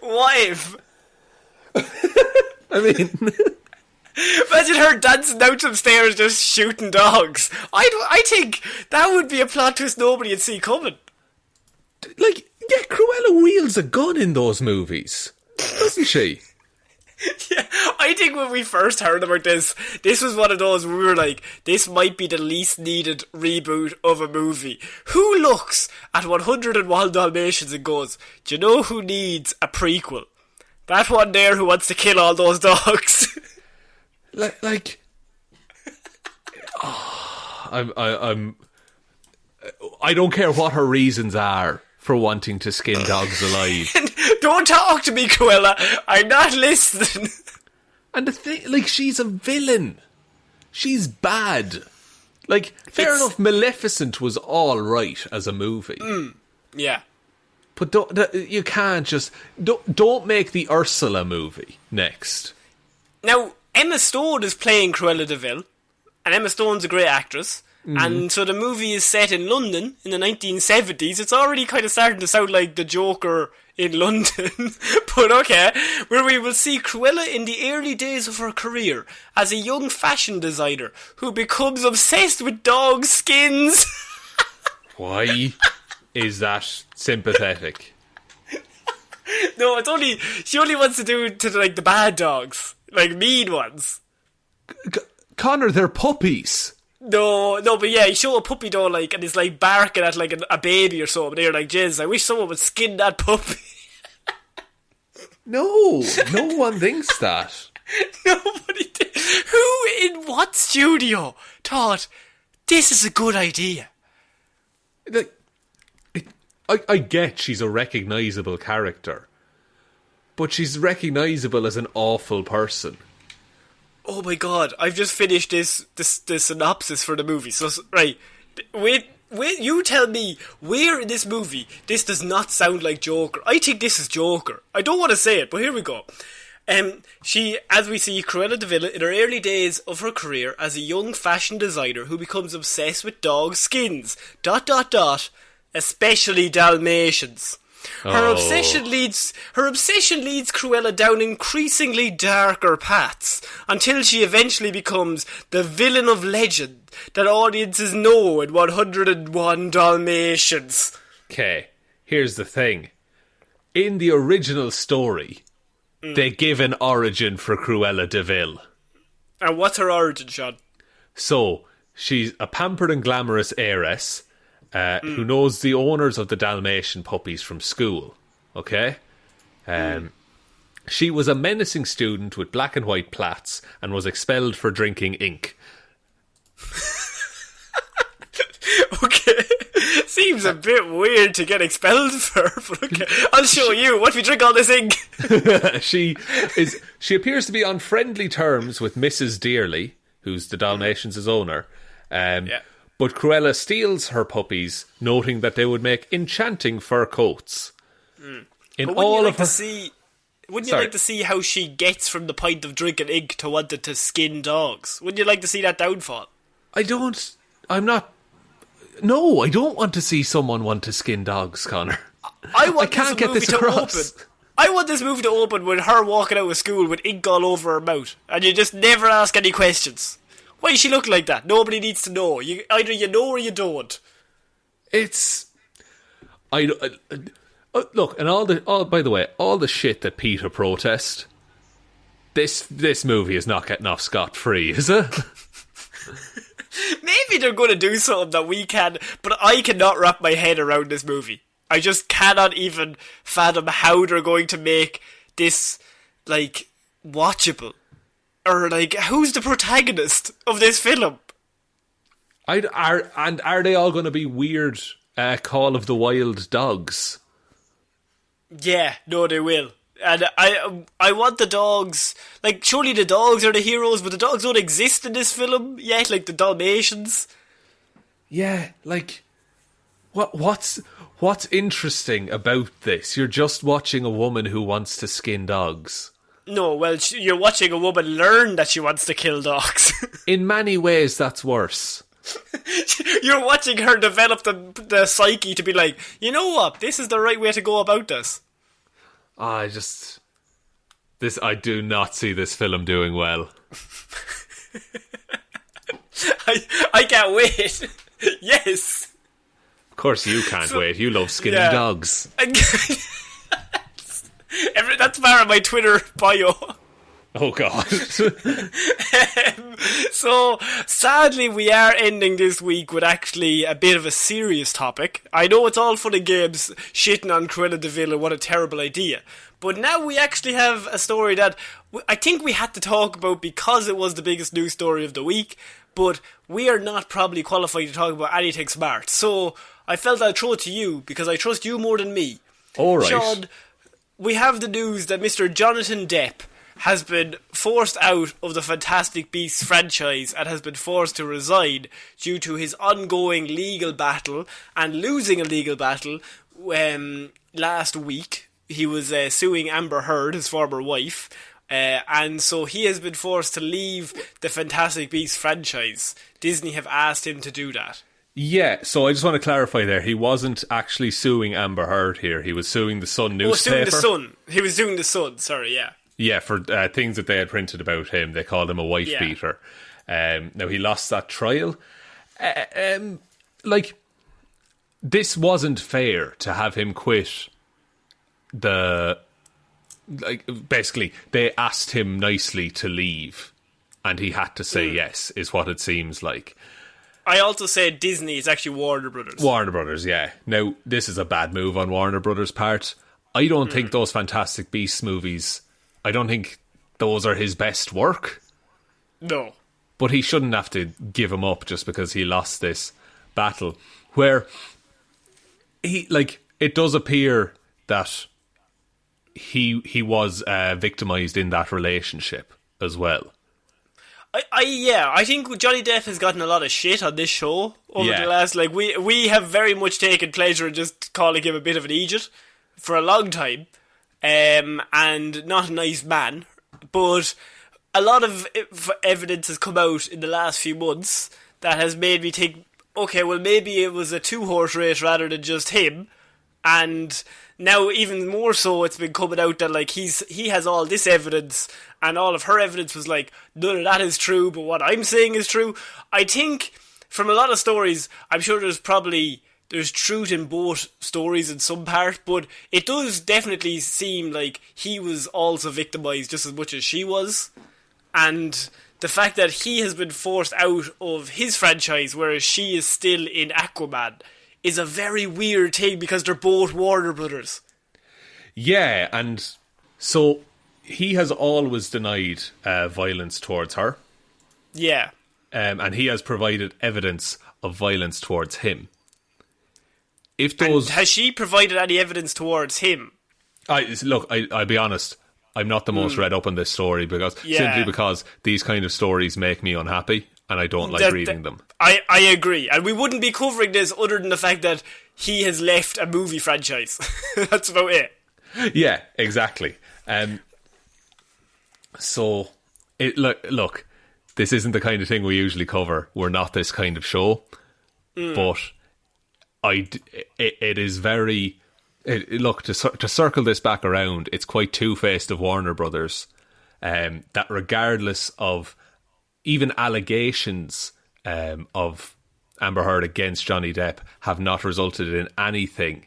What if? I mean, imagine her dancing down some stairs just shooting dogs. I think that would be a plot twist nobody would see coming. Like, yeah, Cruella wields a gun in those movies, doesn't she? Yeah, I think when we first heard about this was one of those where we were like, this might be the least needed reboot of a movie. Who looks at 101 Dalmatians and goes, do you know who needs a prequel? That one there who wants to kill all those dogs. I don't care what her reasons are for wanting to skin dogs alive. Don't talk to me, Cruella. I'm not listening. And the thing, like, she's a villain. She's bad. Like, fair enough, Maleficent was all right as a movie. Yeah. But you can't just... Don't make the Ursula movie next. Now, Emma Stone is playing Cruella de Vil, and Emma Stone's a great actress. And so the movie is set in London in the 1970s. It's already kind of starting to sound like the Joker in London. But okay, where we will see Cruella in the early days of her career as a young fashion designer who becomes obsessed with dog skins. Why is that sympathetic? No, she only wants to do to like the bad dogs, like mean ones. Connor, they're puppies. No, but yeah, you show a puppy though, like, and it's like barking at like a baby or so, and they're like, "Jizz, I wish someone would skin that puppy." No one thinks that. Nobody did. Who in what studio thought this is a good idea? Like, I get she's a recognisable character, but she's recognisable as an awful person. Oh my god, I've just finished this synopsis for the movie. So, right, wait, you tell me where in this movie this does not sound like Joker. I think this is Joker. I don't want to say it, but here we go. She, as we see, Cruella de Vil in her early days of her career as a young fashion designer who becomes obsessed with dog skins. ... Especially Dalmatians. Her obsession leads Cruella down increasingly darker paths until she eventually becomes the villain of legend that audiences know in 101 Dalmatians. Okay, here's the thing. In the original story, they give an origin for Cruella de Vil. And what's her origin, Shaun? So, she's a pampered and glamorous heiress who knows the owners of the Dalmatian puppies from school, okay? She was a menacing student with black and white plaits and was expelled for drinking ink. Okay. Seems a bit weird to get expelled for, but okay. I'll show you. What if you drink all this ink? She appears to be on friendly terms with Mrs. Dearly, who's the Dalmatians' owner. But Cruella steals her puppies, noting that they would make enchanting fur coats. In all of her... Wouldn't you like to see how she gets from the point of drinking ink to wanting to skin dogs? Wouldn't you like to see that downfall? I don't want to see someone want to skin dogs, Connor. I can't get this across. I want this movie to open with her walking out of school with ink all over her mouth, and you just never ask any questions. Why does she look like that? Nobody needs to know. Either you know or you don't. Look, and by the way, all the shit that PETA protest, this movie is not getting off scot-free, is it? Maybe they're going to do something that we can, but I cannot wrap my head around this movie. I just cannot even fathom how they're going to make this, like, watchable. Or, like, who's the protagonist of this film? Are they all going to be weird Call of the Wild dogs? Yeah, no, they will. And I want the dogs... Like, surely the dogs are the heroes, but the dogs don't exist in this film yet, like the Dalmatians. Yeah, like... What's interesting about this? You're just watching a woman who wants to skin dogs. No, well, you're watching a woman learn that she wants to kill dogs. In many ways, that's worse. You're watching her develop the psyche to be like, you know what, this is the right way to go about this. I do not see this film doing well. I can't wait. Yes. Of course you can't wait. You love skinning dogs. That's part of my Twitter bio. Oh God. So, sadly, we are ending this week with actually a bit of a serious topic. I know it's all fun and games, shitting on Cruella de Vil and what a terrible idea. But now we actually have a story that I think we had to talk about because it was the biggest news story of the week, but we are not probably qualified to talk about anything smart. So, I felt I'd throw it to you because I trust you more than me. All right. Shaun, we have the news that Mr. Jonathan Depp has been forced out of the Fantastic Beasts franchise and has been forced to resign due to his ongoing legal battle and losing a legal battle last week. He was suing Amber Heard, his former wife, and so he has been forced to leave the Fantastic Beasts franchise. Disney have asked him to do that. Yeah, so I just want to clarify there. He wasn't actually suing Amber Heard here. He was suing the Sun newspaper. He was suing the Sun, sorry, yeah. Yeah, for things that they had printed about him. They called him a wife beater. Now, he lost that trial. This wasn't fair to have him quit basically, they asked him nicely to leave, and he had to say yes, is what it seems like. I also said Disney, it's actually Warner Brothers. Warner Brothers, yeah. Now, this is a bad move on Warner Brothers' part. I don't think those Fantastic Beasts movies... I don't think those are his best work. No. But he shouldn't have to give him up just because he lost this battle. Where it does appear that he was victimised in that relationship as well. I think Johnny Depp has gotten a lot of shit on this show over the last... we have very much taken pleasure in just calling him a bit of an idiot for a long time. And not a nice man, but a lot of evidence has come out in the last few months that has made me think, okay, well maybe it was a two-horse race rather than just him, and now even more so it's been coming out that he has all this evidence, and all of her evidence was like, none of that is true, but what I'm saying is true. I think from a lot of stories, I'm sure there's truth in both stories in some part, but it does definitely seem like he was also victimised just as much as she was. And the fact that he has been forced out of his franchise, whereas she is still in Aquaman, is a very weird thing because they're both Warner Brothers. Yeah, and so he has always denied violence towards her. Yeah. And he has provided evidence of violence towards him. And has she provided any evidence towards him? I'll be honest. I'm not the most read up on this story simply because these kind of stories make me unhappy and I don't like reading them. I agree. And we wouldn't be covering this other than the fact that he has left a movie franchise. That's about it. Yeah, exactly. So, look, this isn't the kind of thing we usually cover. We're not this kind of show. But it is very... Look, to circle this back around, it's quite two-faced of Warner Brothers that regardless of even allegations of Amber Heard against Johnny Depp have not resulted in anything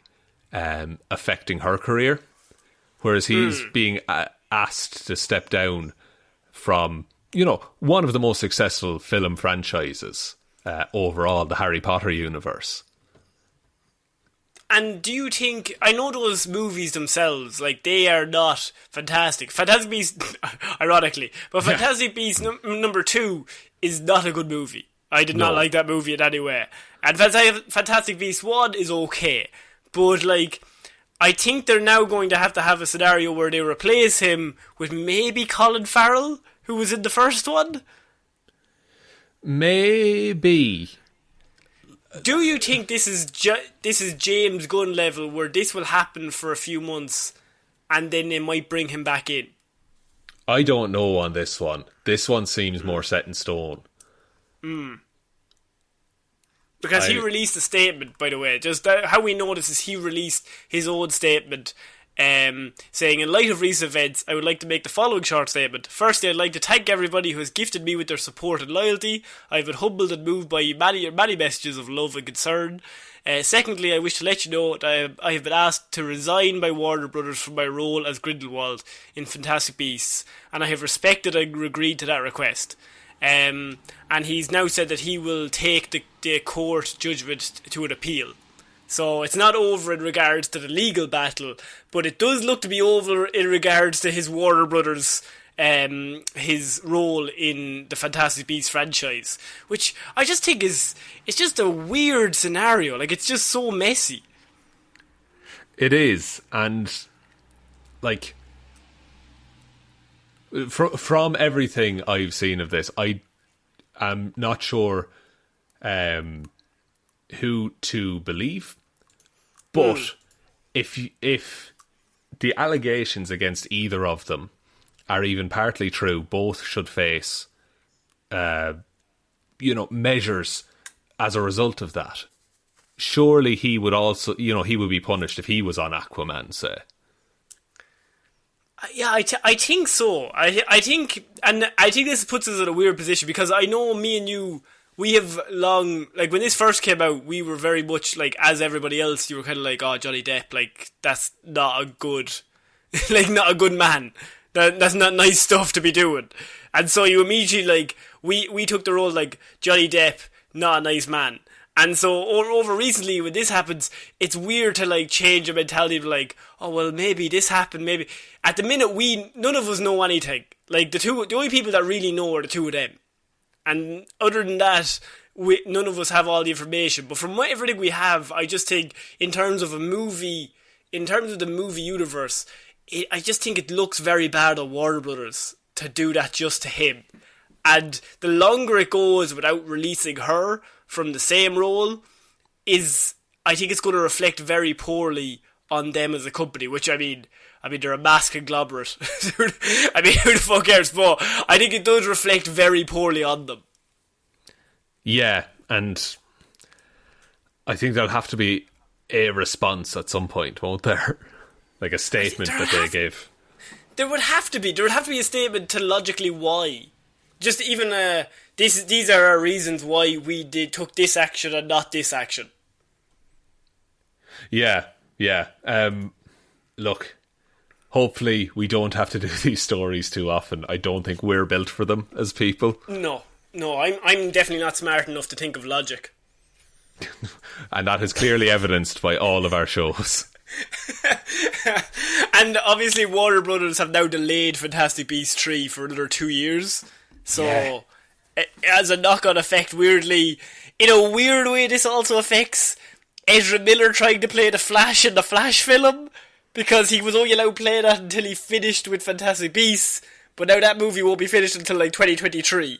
affecting her career, whereas he's being asked to step down from, one of the most successful film franchises overall, the Harry Potter universe. And do you think... I know those movies themselves, they are not fantastic. Fantastic Beasts, ironically. But Fantastic Beasts number 2 is not a good movie. I did not like that movie in any way. And Fantastic Beasts 1 is okay. But, I think they're now going to have a scenario where they replace him with maybe Colin Farrell, who was in the first one? Maybe... Do you think this is James Gunn level where this will happen for a few months and then they might bring him back in? I don't know on this one. This one seems more set in stone. Because he released a statement, by the way. Just how we know this is he released his own statement saying, in light of recent events, I would like to make the following short statement. Firstly, I'd like to thank everybody who has gifted me with their support and loyalty. I've been humbled and moved by many messages of love and concern. Secondly, I wish to let you know that I have been asked to resign by Warner Brothers from my role as Grindelwald in Fantastic Beasts, and I have respected and agreed to that request. And he's now said that he will take the court judgment to an appeal. So it's not over in regards to the legal battle, but it does look to be over in regards to his Warner Brothers, his role in the Fantastic Beasts franchise, which I just think it's just a weird scenario. It's just so messy. It is, and from everything I've seen of this, I am not sure who to believe. But if the allegations against either of them are even partly true, both should face, measures as a result of that. Surely he would also, he would be punished if he was on Aquaman, say. Yeah, I think so. I think this puts us in a weird position because I know me and you, we have long, when this first came out, we were very much as everybody else, you were kind of oh, Johnny Depp, that's not a good, not a good man. That's not nice stuff to be doing. And so you immediately, we took the role Johnny Depp, not a nice man. And so over recently, when this happens, it's weird to change a mentality of oh well, maybe this happened, maybe. At the minute, none of us know anything. The only people that really know are the two of them. And other than that, none of us have all the information. But from everything we have, I just think in terms of the movie universe, I just think it looks very bad on Warner Brothers to do that just to him. And the longer it goes without releasing her from the same role, I think it's going to reflect very poorly on them as a company, which I mean they're a mass conglomerate. Who the fuck cares? But I think it does reflect very poorly on them. Yeah, and I think there'll have to be a response at some point, won't there? A statement that they give. There would have to be a statement to logically why. Just even these are our reasons why we took this action and not this action. Yeah. Look, hopefully we don't have to do these stories too often. I don't think we're built for them as people. No, I'm definitely not smart enough to think of logic. And that is clearly evidenced by all of our shows. And obviously Warner Brothers have now delayed Fantastic Beasts 3 for another 2 years. So, as a knock-on effect, weirdly, in a weird way, this also affects Ezra Miller trying to play the Flash in the Flash film, because he was only allowed to play that until he finished with Fantastic Beasts, but now that movie won't be finished until like 2023.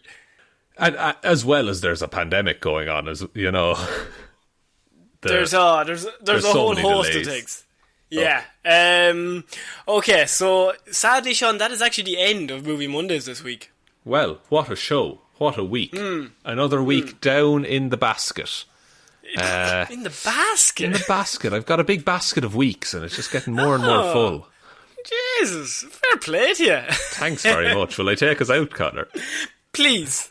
And as well as there's a pandemic going on, as you know. There's a whole host of things. Yeah. Okay, so sadly, Sean, that is actually the end of Movie Mondays this week. Well, what a show. What a week. Another week down in the basket. In the basket? In the basket. I've got a big basket of weeks and it's just getting more and more full. Jesus, fair play to you. Thanks very much. Will I take us out, Connor? Please.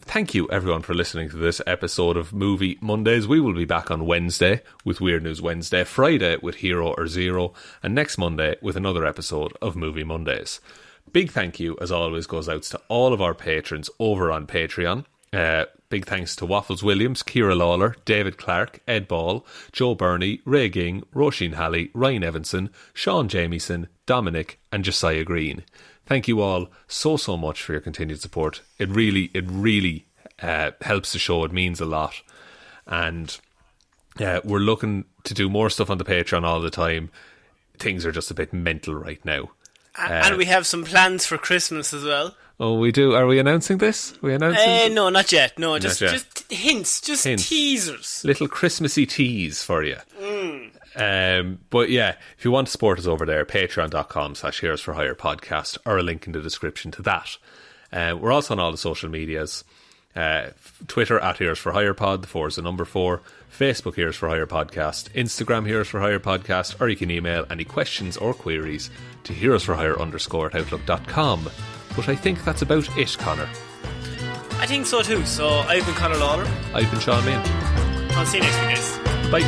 Thank you, everyone, for listening to this episode of Movie Mondays. We will be back on Wednesday with Weird News Wednesday, Friday with Hero or Zero, and next Monday with another episode of Movie Mondays. Big thank you, as always, goes out to all of our patrons over on Patreon. Big thanks to Waffles Williams, Ciara Lawler, David Clarke, Ed Ball, Joe Burney, Ray Ging, Roisin Hally, Ryan Evanson, Shaun Jamieson, Dominic, and Josiah Green. Thank you all so much for your continued support. It really helps the show. It means a lot. And we're looking to do more stuff on the Patreon all the time. Things are just a bit mental right now. And we have some plans for Christmas as well. Oh, we do. Are we announcing this? Are we announcing? No, not yet. No, just hints, just teasers. Little Christmassy tease for you. But yeah, if you want to support us over there, patreon.com/Heroes for Hire podcast, or a link in the description to that. We're also on all the social medias. Twitter @Heroes for Hire pod, the 4 is the number 4. Facebook Heroes for Hire podcast, Instagram Heroes for Hire podcast, or you can email any questions or queries to heroesforhire_@outlook.com. But I think that's about it, Connor. I think so too. So I've been Connor Lawler. I've been Sean Main. I'll see you next week, guys. Bye.